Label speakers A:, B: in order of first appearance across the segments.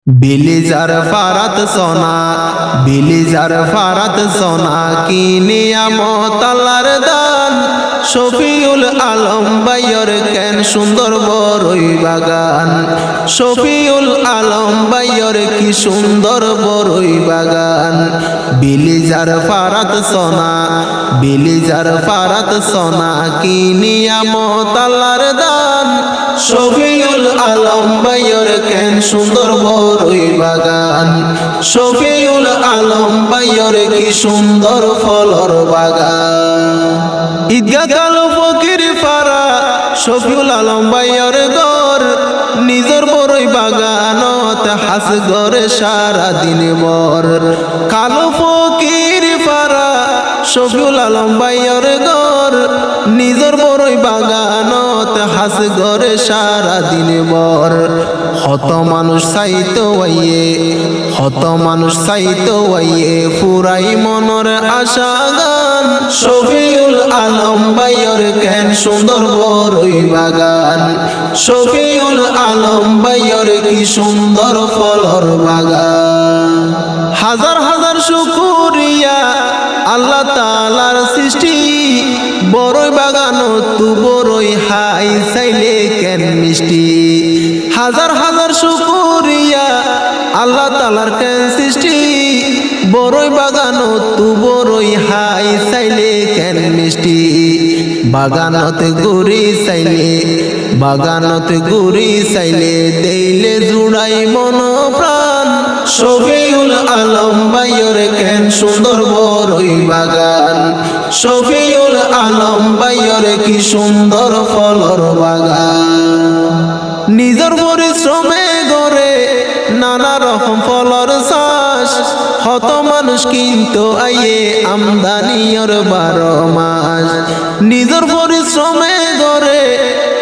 A: बिलिजार फारत सोना बिलिजार फारत सोना की नियामत आल्लाहर दान শফিউল আলম ভাইয়ের কেন সুন্দর বড়ই বাগান শফিউল আলম ভাইয়ের কি সুন্দর বড়ই বাগান বিলিজার ফারাত সোনা বিলিজার ফারাত সোনা কি নিয়ামত আল্লাহর দান শফিউল আলম ভাইয়ের কেন সুন্দর বড়ই বাগান শফিউল আলম ভাইয়ের কি সুন্দর ফলর বাগান ঈদগাহ কালো ফকির পাড়া শফিউল আলম ভাইয়ের ঘর নিজের বড়ই বাগানত হাস ঘরে সারা দিন ভর কালো ফকির পাড়া শফিউল আলম ভাইয়ের ঘর নিজের বড়ই বাগানত হাস ঘরে সারা দিন ভর হত মানুষ চাইতো আইয়ে হত মানুষ চাইতো আইয়ে ফুরাই মনের আশা গান শফিউল আলম ভাইয়ের কেন সুন্দর বড়ই বাগান শফিউল আলম ভাইয়ের কি সুন্দর ফলর বাগান হাজার হাজার শুকরিয়া আল্লাহ তাআলার সৃষ্টি বড়ই বাগান তু বড়ই হাই চাইলে কেন মিষ্টি হাজার হাজার শুকরিয়া আল্লাহ তাআলার কেন সৃষ্টি বড়ই বাগান তু বড়ই হাই চাইলে কেন মিষ্টি বাগানতে গুড়ি চাইলে বাগানতে গুড়ি চাইলে দেইলে জুড়াই মন প্রাণ শফিউল আলম ভাইয়ের কেন সুন্দর বড়ই বাগান শফিউল আলম ভাইয়ের কি সুন্দর ফলর বাগান নিজের পরিশ্রমে গড়ে নানা রকম ফলর চাষ হত মানুষ কিন্তু আইয়ে আমদানির 12 মাস নিজের পরিশ্রমে গড়ে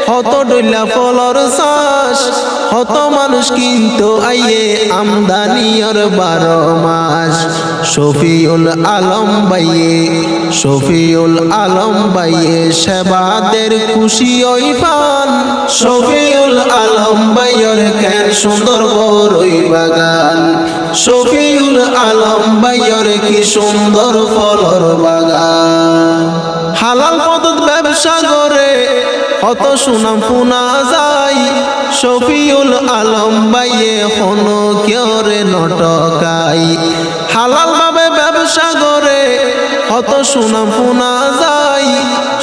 A: হত ডইলা ফলর চাষ হত মানুষ কিন্তু আইয়ে আমদানির 12 মাস শফিউল আলম ভাইয়ে শফিউল আলম ভাইয়ে সেবাদের খুশি ওই পান শফিউল আলম ভাইয়ের কেন সুন্দর বড়ই বাগান শফিউল আলম ভাইয়ের কি সুন্দর ফলর বাগান হালাল পদ্ধত ব্যবসা করে কত সুনাম পুনা যায় শফিউল আলম ভাইয়ে হনো কেউরে নটকাই হালাল ভাবে ব্যবসা করে কত সুনাম পুনা যায়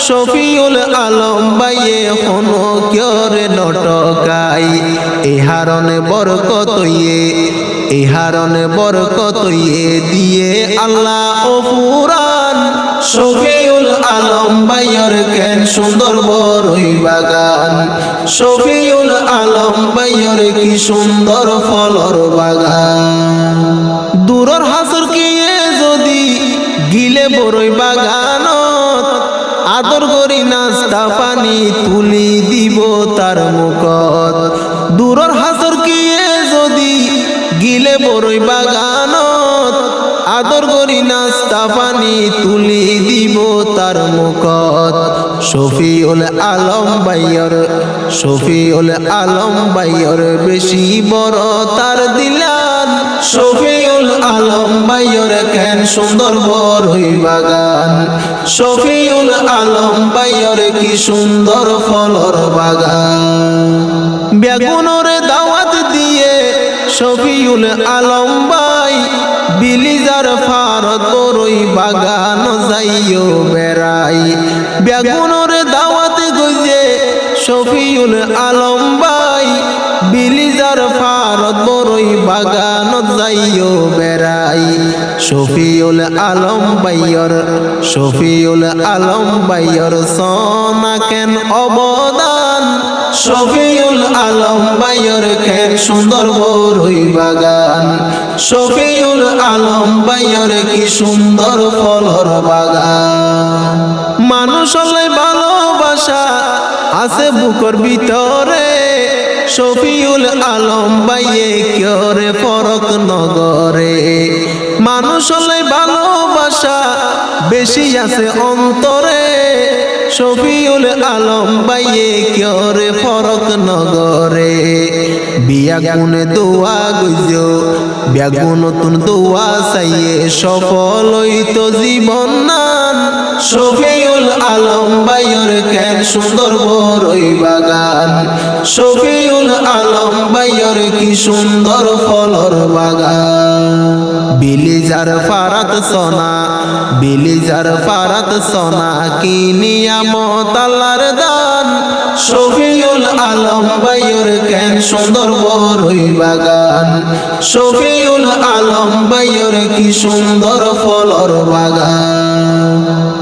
A: শফিউল আলম ভাইয়ে হনো কেউরে নটকাই এই হারনে বরকত ইয়ে এই হারনে বরকত ইয়ে দিয়ে আল্লাহ ও পুরান শফিউল আলম ভাইয়ের কেন সুন্দর বড়ই বাগান শফিউল আলম ভাইয়ের কি সুন্দর ফলর বাগান দূরর হাসর কিয়ে যদি গিলে বড়ই বাগানত আদর করি নাস্তা পানি তুলি দিব তার মুখত দূরর হাসর কিয়ে যদি গিলে বড়ই বাগানত আদর করি নাস্তা পানি তুলি দিব তার মুখত শফিউল আলম ভাইয়ের শফিউল আলম ভাইয়ের বেশি বড় তার দিলান শফিউল আলম ভাইয়ের কেন সুন্দর বড়ই বাগান শফিউল আলম ভাইয়ের কি সুন্দর ফলর বাগান বেগুনরে দাওয়াত দিয়ে শফিউল আলম ভাই বিলিজার ফারত বড়ই বাগান যাইও বেড়াই বেগুনরে দাওয়াতে গইয়ে শফিউল আলম ভাই বিলিজার ফারত বড়ই বাগান যাইও বেড়াই শফিউল আলম ভাইয়ের শফিউল আলম ভাইয়ের সোনা কেন অবদান শফিউল আলম ভাইয়ের কেন সুন্দর বড়ই বাগান শফিউল আলম ভাইয়ের কি সুন্দর ফলর বাগান মানুষ হলে ভালোবাসা আছে বুকর ভিতরে শফিউল আলম ভাইয়ে কেউরে ফরক নগরে মানুষ হলে ভালোবাসা বেশি আছে অন্তরে শফিউল আলম ভাইয়ে কেউরে ফরক নগরে বিয়া গুনে দোয়া গুজো ব্যাগু নতুন দোয়া চাইয়ে সফল হইতো জীবন নান শফিউল আলম ভাইয়ের কেন সুন্দর বড়ই বাগান শফিউল আলম ভাইয়ের কি সুন্দর ফলর বাগান বিলিজার ফারাত সোনা বিলিজার ফারাত সোনা কি নিয়ামত আল্লাহর দান শফিউল আলম ভাইয়ের কেন সুন্দর বড়ই বাগান শফিউল আলম ভাইয়ের কি সুন্দর ফলর বাগান।